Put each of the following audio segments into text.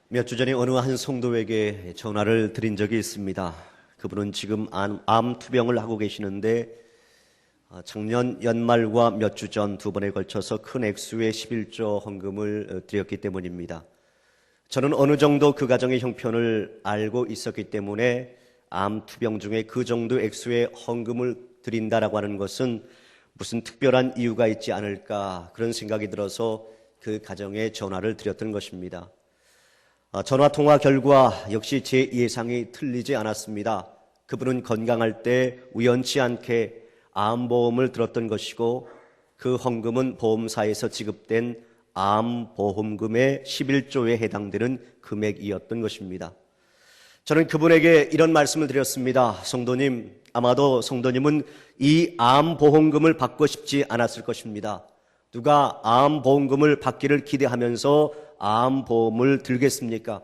몇 주 전에 어느 한 성도에게 전화를 드린 적이 있습니다. 그분은 지금 암 투병을 하고 계시는데 작년 연말과 몇 주 전 두 번에 걸쳐서 큰 액수의 11조 헌금을 드렸기 때문입니다. 저는 어느 정도 그 가정의 형편을 알고 있었기 때문에 암 투병 중에 그 정도 액수의 헌금을 드린다라고 하는 것은 무슨 특별한 이유가 있지 않을까 그런 생각이 들어서 그 가정에 전화를 드렸던 것입니다. 전화 통화 결과 역시 제 예상이 틀리지 않았습니다. 그분은 건강할 때 우연치 않게 암보험을 들었던 것이고 그 헌금은 보험사에서 지급된 암보험금의 11조에 해당되는 금액이었던 것입니다. 저는 그분에게 이런 말씀을 드렸습니다. 성도님, 아마도 성도님은 이 암보험금을 받고 싶지 않았을 것입니다. 누가 암보험금을 받기를 기대하면서 암보험을 들겠습니까?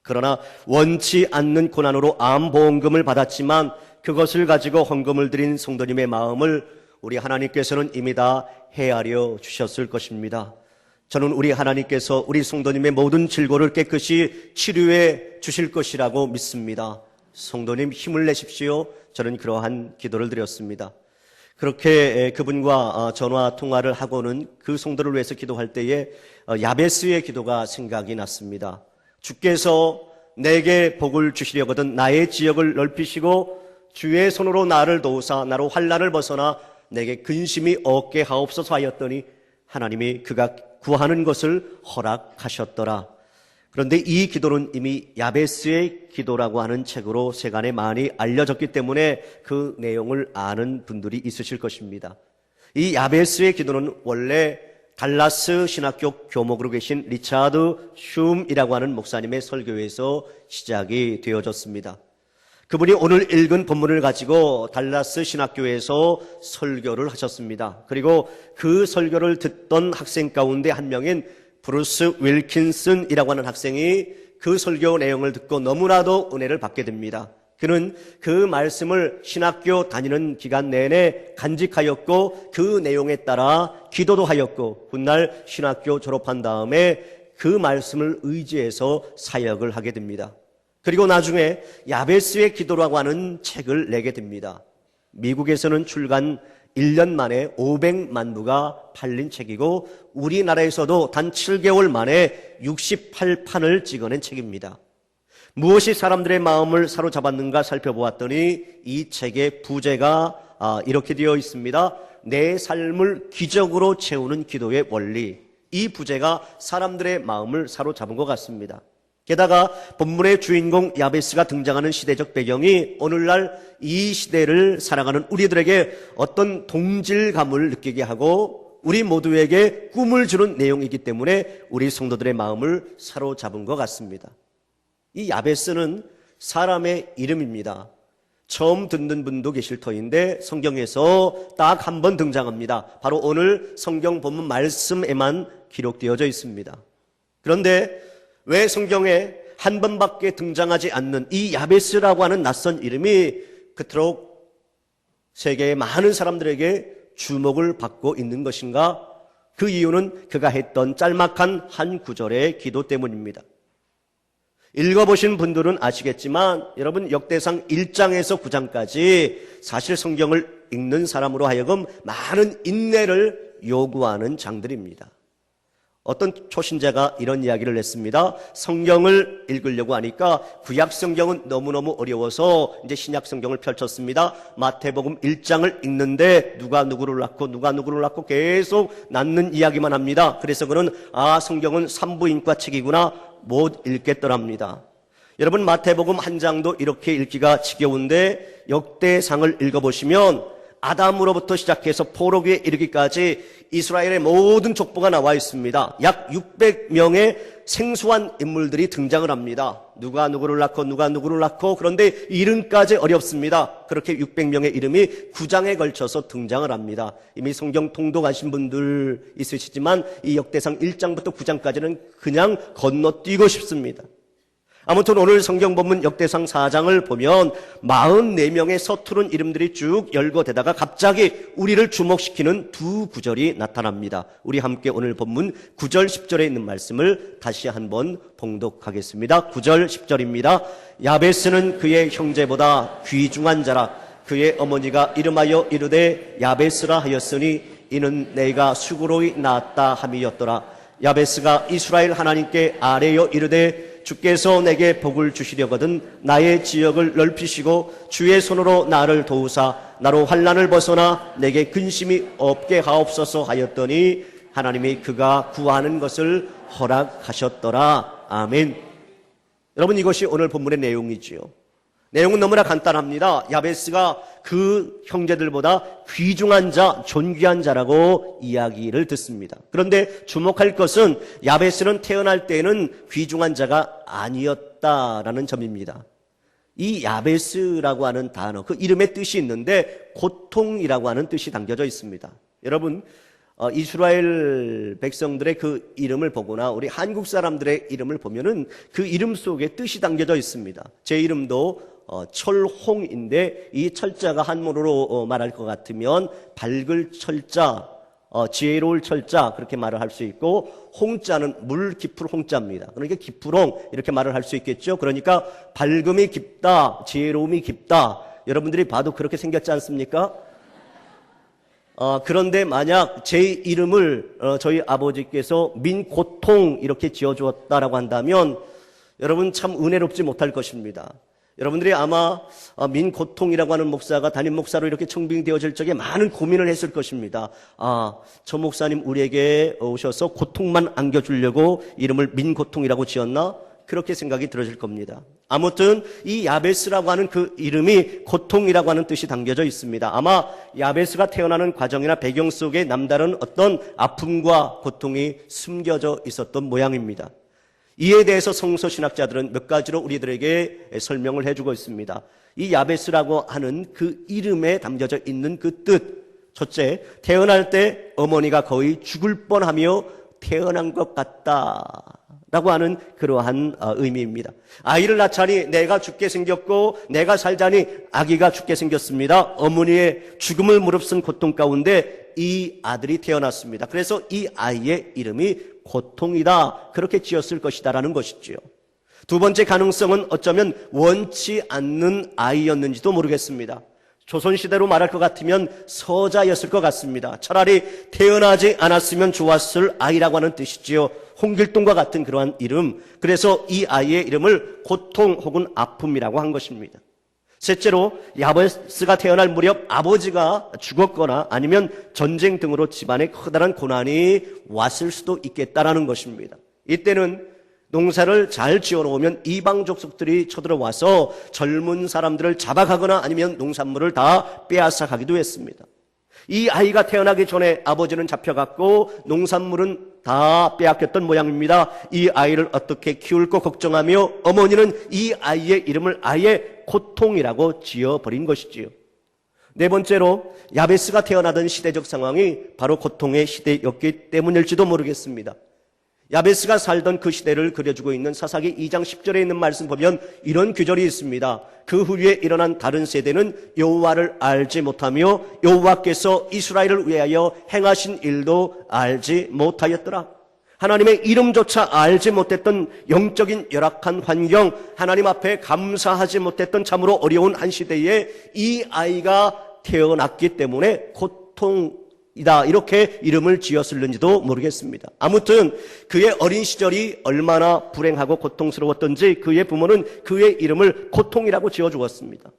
그러나 원치 않는 고난으로 암보험금을 받았지만 그것을 가지고 헌금을 드린 성도님의 마음을 우리 하나님께서는 이미 다 헤아려 주셨을 것입니다. 저는 우리 하나님께서 우리 성도님의 모든 질고를 깨끗이 치료해 주실 것이라고 믿습니다. 성도님 힘을 내십시오. 저는 그러한 기도를 드렸습니다. 그렇게 그분과 전화 통화를 하고는 그 성도를 위해서 기도할 때에 야베스의 기도가 생각이 났습니다. 주께서 내게 복을 주시려거든 나의 지역을 넓히시고 주의 손으로 나를 도우사 나로 환난을 벗어나 내게 근심이 없게 하옵소서 하였더니 하나님이 그가 구하는 것을 허락하셨더라. 그런데 이 기도는 이미 야베스의 기도라고 하는 책으로 세간에 많이 알려졌기 때문에 그 내용을 아는 분들이 있으실 것입니다. 이 야베스의 기도는 원래 달라스 신학교 교목으로 계신 리차드 흉이라고 하는 목사님의 설교에서 시작이 되어졌습니다. 그분이 오늘 읽은 본문을 가지고 달라스 신학교에서 설교를 하셨습니다. 그리고 그 설교를 듣던 학생 가운데 한 명인 브루스 윌킨슨이라고 하는 학생이 그 설교 내용을 듣고 너무나도 은혜를 받게 됩니다. 그는 그 말씀을 신학교 다니는 기간 내내 간직하였고 그 내용에 따라 기도도 하였고 훗날 신학교 졸업한 다음에 그 말씀을 의지해서 사역을 하게 됩니다. 그리고 나중에 야베스의 기도라고 하는 책을 내게 됩니다. 미국에서는 출간 1년 만에 500만 부가 팔린 책이고 우리나라에서도 단 7개월 만에 68판을 찍어낸 책입니다. 무엇이 사람들의 마음을 사로잡았는가 살펴보았더니 이 책의 부제가 이렇게 되어 있습니다. 내 삶을 기적으로 채우는 기도의 원리. 이 부제가 사람들의 마음을 사로잡은 것 같습니다. 게다가 본문의 주인공 야베스가 등장하는 시대적 배경이 오늘날 이 시대를 살아가는 우리들에게 어떤 동질감을 느끼게 하고 우리 모두에게 꿈을 주는 내용이기 때문에 우리 성도들의 마음을 사로잡은 것 같습니다. 이 야베스는 사람의 이름입니다. 처음 듣는 분도 계실 터인데 성경에서 딱 한 번 등장합니다. 바로 오늘 성경 본문 말씀에만 기록되어져 있습니다. 그런데 왜 성경에 한 번밖에 등장하지 않는 이 야베스라고 하는 낯선 이름이 그토록 세계의 많은 사람들에게 주목을 받고 있는 것인가? 그 이유는 그가 했던 짤막한 한 구절의 기도 때문입니다. 읽어보신 분들은 아시겠지만 여러분 역대상 1장에서 9장까지 사실 성경을 읽는 사람으로 하여금 많은 인내를 요구하는 장들입니다. 어떤 초신자가 이런 이야기를 했습니다. 성경을 읽으려고 하니까 구약 성경은 너무너무 어려워서 이제 신약 성경을 펼쳤습니다. 마태복음 1장을 읽는데 누가 누구를 낳고 계속 낳는 이야기만 합니다. 그래서 그는 성경은 산부인과 책이구나 못 읽겠더랍니다. 여러분 마태복음 한 장도 이렇게 읽기가 지겨운데 역대상을 읽어보시면 아담으로부터 시작해서 포로기에 이르기까지 이스라엘의 모든 족보가 나와 있습니다. 약 600명의 생소한 인물들이 등장을 합니다. 누가 누구를 낳고 그런데 이름까지 어렵습니다. 그렇게 600명의 이름이 9장에 걸쳐서 등장을 합니다. 이미 성경 통독하신 분들 있으시지만 이 역대상 1장부터 9장까지는 그냥 건너뛰고 싶습니다. 아무튼 오늘 성경 본문 역대상 4장을 보면 44명의 서투른 이름들이 쭉 열거되다가 갑자기 우리를 주목시키는 두 구절이 나타납니다. 우리 함께 오늘 본문 9절 10절에 있는 말씀을 다시 한번 봉독하겠습니다. 9절 10절입니다. 야베스는 그의 형제보다 귀중한 자라. 그의 어머니가 이름하여 이르되 야베스라 하였으니 이는 내가 수고로이 낳았다 함이었더라. 야베스가 이스라엘 하나님께 아뢰어 이르되 주께서 내게 복을 주시려거든 나의 지역을 넓히시고 주의 손으로 나를 도우사 나로 환난을 벗어나 내게 근심이 없게 하옵소서 하였더니 하나님이 그가 구하는 것을 허락하셨더라. 아멘. 여러분, 이것이 오늘 본문의 내용이지요. 내용은 너무나 간단합니다. 야베스가 그 형제들보다 귀중한 자, 존귀한 자라고 이야기를 듣습니다. 그런데 주목할 것은 야베스는 태어날 때에는 귀중한 자가 아니었다라는 점입니다. 이 야베스라고 하는 단어, 그 이름의 뜻이 있는데 고통이라고 하는 뜻이 담겨져 있습니다. 여러분, 이스라엘 백성들의 그 이름을 보거나 우리 한국 사람들의 이름을 보면은 그 이름 속에 뜻이 담겨져 있습니다. 제 이름도 철홍인데 이 철자가 한문으로 말할 것 같으면 밝을 철자, 지혜로울 철자 그렇게 말을 할 수 있고 홍자는 물 깊을 홍자입니다. 그러니까 깊으롱 이렇게 말을 할 수 있겠죠. 그러니까 밝음이 깊다, 지혜로움이 깊다. 여러분들이 봐도 그렇게 생겼지 않습니까? 그런데 만약 제 이름을 저희 아버지께서 민고통 이렇게 지어주었다라고 한다면 여러분 참 은혜롭지 못할 것입니다. 여러분들이 아마 민고통이라고 하는 목사가 담임 목사로 이렇게 청빙되어질 적에 많은 고민을 했을 것입니다. 저 목사님 우리에게 오셔서 고통만 안겨주려고 이름을 민고통이라고 지었나? 그렇게 생각이 들어질 겁니다. 아무튼 이 야베스라고 하는 그 이름이 고통이라고 하는 뜻이 담겨져 있습니다. 아마 야베스가 태어나는 과정이나 배경 속에 남다른 어떤 아픔과 고통이 숨겨져 있었던 모양입니다. 이에 대해서 성서신학자들은 몇 가지로 우리들에게 설명을 해주고 있습니다. 이 야베스라고 하는 그 이름에 담겨져 있는 그 뜻. 첫째, 태어날 때 어머니가 거의 죽을 뻔하며 태어난 것 같다 라고 하는 그러한 의미입니다. 아이를 낳자니 내가 죽게 생겼고 내가 살자니 아기가 죽게 생겼습니다. 어머니의 죽음을 무릅쓴 고통 가운데 이 아들이 태어났습니다. 그래서 이 아이의 이름이 고통이다 그렇게 지었을 것이다 라는 것이지요. 두 번째 가능성은 어쩌면 원치 않는 아이였는지도 모르겠습니다. 조선시대로 말할 것 같으면 서자였을 것 같습니다. 차라리 태어나지 않았으면 좋았을 아이라고 하는 뜻이지요. 홍길동과 같은 그러한 이름. 그래서 이 아이의 이름을 고통 혹은 아픔이라고 한 것입니다. 셋째로 야베스가 태어날 무렵 아버지가 죽었거나 아니면 전쟁 등으로 집안에 커다란 고난이 왔을 수도 있겠다라는 것입니다. 이때는 농사를 잘 지어놓으면 이방 족속들이 쳐들어와서 젊은 사람들을 잡아가거나 아니면 농산물을 다 빼앗아 가기도 했습니다. 이 아이가 태어나기 전에 아버지는 잡혀갔고 농산물은 다 빼앗겼던 모양입니다. 이 아이를 어떻게 키울까 걱정하며 어머니는 이 아이의 이름을 아예 고통이라고 지어버린 것이지요. 네 번째로 야베스가 태어나던 시대적 상황이 바로 고통의 시대였기 때문일지도 모르겠습니다. 야베스가 살던 그 시대를 그려주고 있는 사사기 2장 10절에 있는 말씀 보면 이런 규절이 있습니다. 그 후에 일어난 다른 세대는 여호와를 알지 못하며 여호와께서 이스라엘을 위하여 행하신 일도 알지 못하였더라. 하나님의 이름조차 알지 못했던 영적인 열악한 환경, 하나님 앞에 감사하지 못했던 참으로 어려운 한 시대에 이 아이가 태어났기 때문에 고통이다 이렇게 이름을 지었을는지도 모르겠습니다. 아무튼 그의 어린 시절이 얼마나 불행하고 고통스러웠던지 그의 부모는 그의 이름을 고통이라고 지어주었습니다.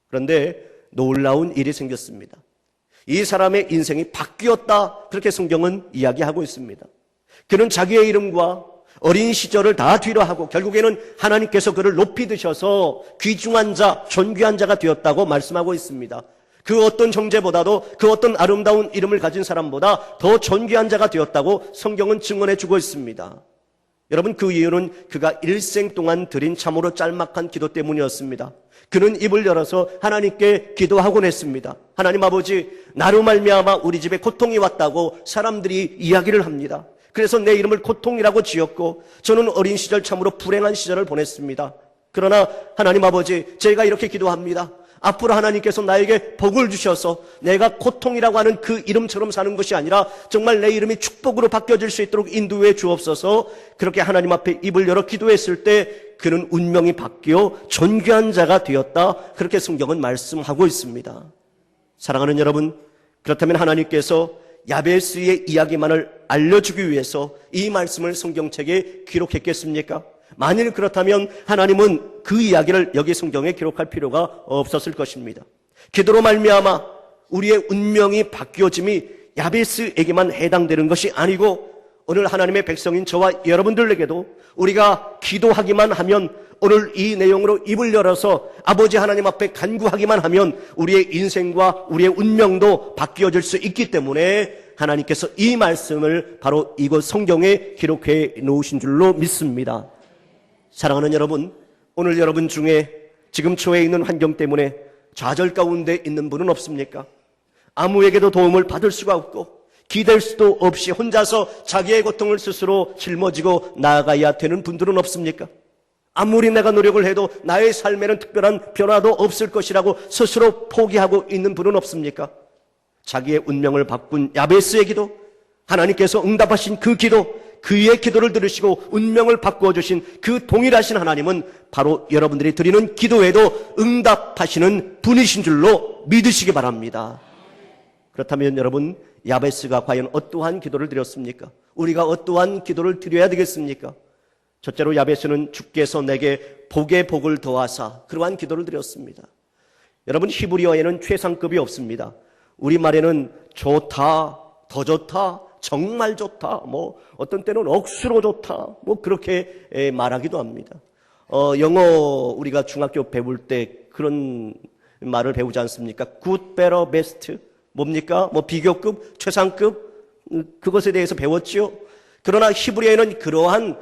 그런데 놀라운 일이 생겼습니다. 이 사람의 인생이 바뀌었다 그렇게 성경은 이야기하고 있습니다. 그는 자기의 이름과 어린 시절을 다 뒤로하고 결국에는 하나님께서 그를 높이 드셔서 귀중한 자, 존귀한 자가 되었다고 말씀하고 있습니다. 그 어떤 형제보다도 그 어떤 아름다운 이름을 가진 사람보다 더 존귀한 자가 되었다고 성경은 증언해 주고 있습니다. 여러분, 그 이유는 그가 일생 동안 드린 참으로 짤막한 기도 때문이었습니다. 그는 입을 열어서 하나님께 기도하곤 했습니다. 하나님 아버지, 나로 말미암아 우리 집에 고통이 왔다고 사람들이 이야기를 합니다. 그래서 내 이름을 고통이라고 지었고 저는 어린 시절 참으로 불행한 시절을 보냈습니다. 그러나 하나님 아버지, 제가 이렇게 기도합니다. 앞으로 하나님께서 나에게 복을 주셔서 내가 고통이라고 하는 그 이름처럼 사는 것이 아니라 정말 내 이름이 축복으로 바뀌어질 수 있도록 인도해 주옵소서. 그렇게 하나님 앞에 입을 열어 기도했을 때 그는 운명이 바뀌어 존귀한 자가 되었다. 그렇게 성경은 말씀하고 있습니다. 사랑하는 여러분, 그렇다면 하나님께서 야베스의 이야기만을 알려주기 위해서 이 말씀을 성경책에 기록했겠습니까? 만일 그렇다면 하나님은 그 이야기를 여기 성경에 기록할 필요가 없었을 것입니다. 기도로 말미암아 우리의 운명이 바뀌어짐이 야베스에게만 해당되는 것이 아니고 오늘 하나님의 백성인 저와 여러분들에게도 우리가 기도하기만 하면, 오늘 이 내용으로 입을 열어서 아버지 하나님 앞에 간구하기만 하면 우리의 인생과 우리의 운명도 바뀌어질 수 있기 때문에 하나님께서 이 말씀을 바로 이곳 성경에 기록해 놓으신 줄로 믿습니다. 사랑하는 여러분, 오늘 여러분 중에 지금 처해 있는 환경 때문에 좌절 가운데 있는 분은 없습니까? 아무에게도 도움을 받을 수가 없고 기댈 수도 없이 혼자서 자기의 고통을 스스로 짊어지고 나아가야 되는 분들은 없습니까? 아무리 내가 노력을 해도 나의 삶에는 특별한 변화도 없을 것이라고 스스로 포기하고 있는 분은 없습니까? 자기의 운명을 바꾼 야베스의 기도, 하나님께서 응답하신 그 기도, 그의 기도를 들으시고 운명을 바꾸어 주신 그 동일하신 하나님은 바로 여러분들이 드리는 기도에도 응답하시는 분이신 줄로 믿으시기 바랍니다. 그렇다면 여러분, 야베스가 과연 어떠한 기도를 드렸습니까? 우리가 어떠한 기도를 드려야 되겠습니까? 첫째로 야베스는 주께서 내게 복의 복을 더하사, 그러한 기도를 드렸습니다. 여러분, 히브리어에는 최상급이 없습니다. 우리말에는 좋다, 더 좋다, 정말 좋다, 어떤 때는 억수로 좋다, 그렇게 말하기도 합니다. 영어 우리가 중학교 배울 때 그런 말을 배우지 않습니까? good, better, best. 뭡니까? 비교급, 최상급, 그것에 대해서 배웠지요. 그러나 히브리어에는 그러한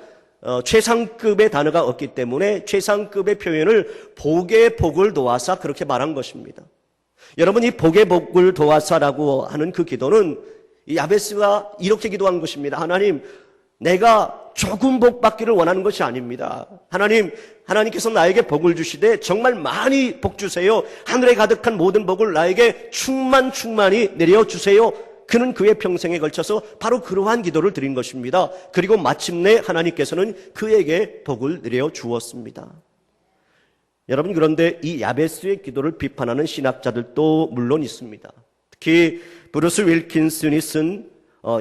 최상급의 단어가 없기 때문에 최상급의 표현을 복의 복을 더하사 그렇게 말한 것입니다. 여러분, 이 복의 복을 더하사라고 하는 그 기도는 이 야베스가 이렇게 기도한 것입니다. 하나님, 내가 조금 복 받기를 원하는 것이 아닙니다. 하나님께서 나에게 복을 주시되 정말 많이 복 주세요. 하늘에 가득한 모든 복을 나에게 충만히 내려주세요. 그는 그의 평생에 걸쳐서 바로 그러한 기도를 드린 것입니다. 그리고 마침내 하나님께서는 그에게 복을 내려주었습니다. 여러분, 그런데 이 야베스의 기도를 비판하는 신학자들도 물론 있습니다. 특히 브루스 윌킨슨이 쓴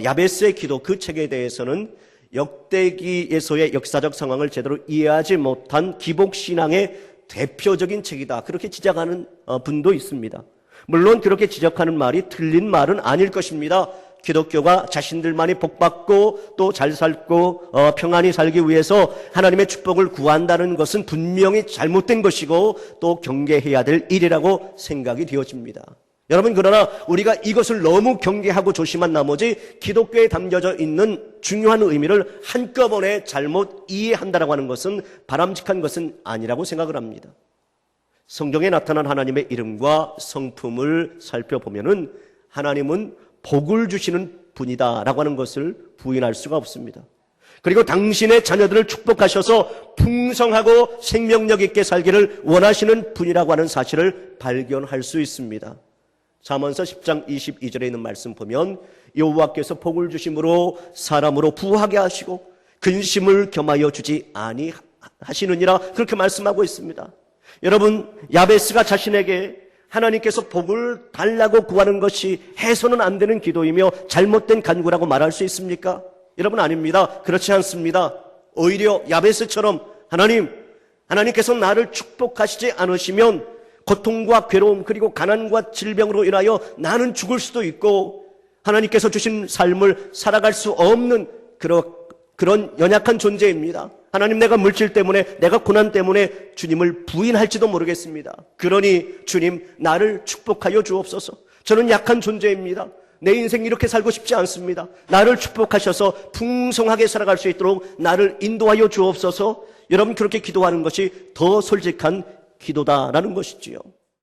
야베스의 기도, 그 책에 대해서는 역대기에서의 역사적 상황을 제대로 이해하지 못한 기복신앙의 대표적인 책이다, 그렇게 지적하는 분도 있습니다. 물론 그렇게 지적하는 말이 틀린 말은 아닐 것입니다. 기독교가 자신들만이 복받고 또 잘 살고 평안히 살기 위해서 하나님의 축복을 구한다는 것은 분명히 잘못된 것이고 또 경계해야 될 일이라고 생각이 되어집니다. 여러분, 그러나 우리가 이것을 너무 경계하고 조심한 나머지 기독교에 담겨져 있는 중요한 의미를 한꺼번에 잘못 이해한다라고 하는 것은 바람직한 것은 아니라고 생각을 합니다. 성경에 나타난 하나님의 이름과 성품을 살펴보면은 하나님은 복을 주시는 분이다라고 하는 것을 부인할 수가 없습니다. 그리고 당신의 자녀들을 축복하셔서 풍성하고 생명력 있게 살기를 원하시는 분이라고 하는 사실을 발견할 수 있습니다. 잠언서 10장 22절에 있는 말씀 보면 여호와께서 복을 주심으로 사람으로 부하게 하시고 근심을 겸하여 주지 아니하시느니라, 그렇게 말씀하고 있습니다. 여러분, 야베스가 자신에게 하나님께서 복을 달라고 구하는 것이 해서는 안 되는 기도이며 잘못된 간구라고 말할 수 있습니까? 여러분, 아닙니다. 그렇지 않습니다. 오히려 야베스처럼 하나님께서 나를 축복하시지 않으시면 고통과 괴로움 그리고 가난과 질병으로 인하여 나는 죽을 수도 있고 하나님께서 주신 삶을 살아갈 수 없는 그런 연약한 존재입니다. 하나님, 내가 물질 때문에, 내가 고난 때문에 주님을 부인할지도 모르겠습니다. 그러니 주님, 나를 축복하여 주옵소서. 저는 약한 존재입니다. 내 인생 이렇게 살고 싶지 않습니다. 나를 축복하셔서 풍성하게 살아갈 수 있도록 나를 인도하여 주옵소서. 여러분, 그렇게 기도하는 것이 더 솔직한 기도다라는 것이지요.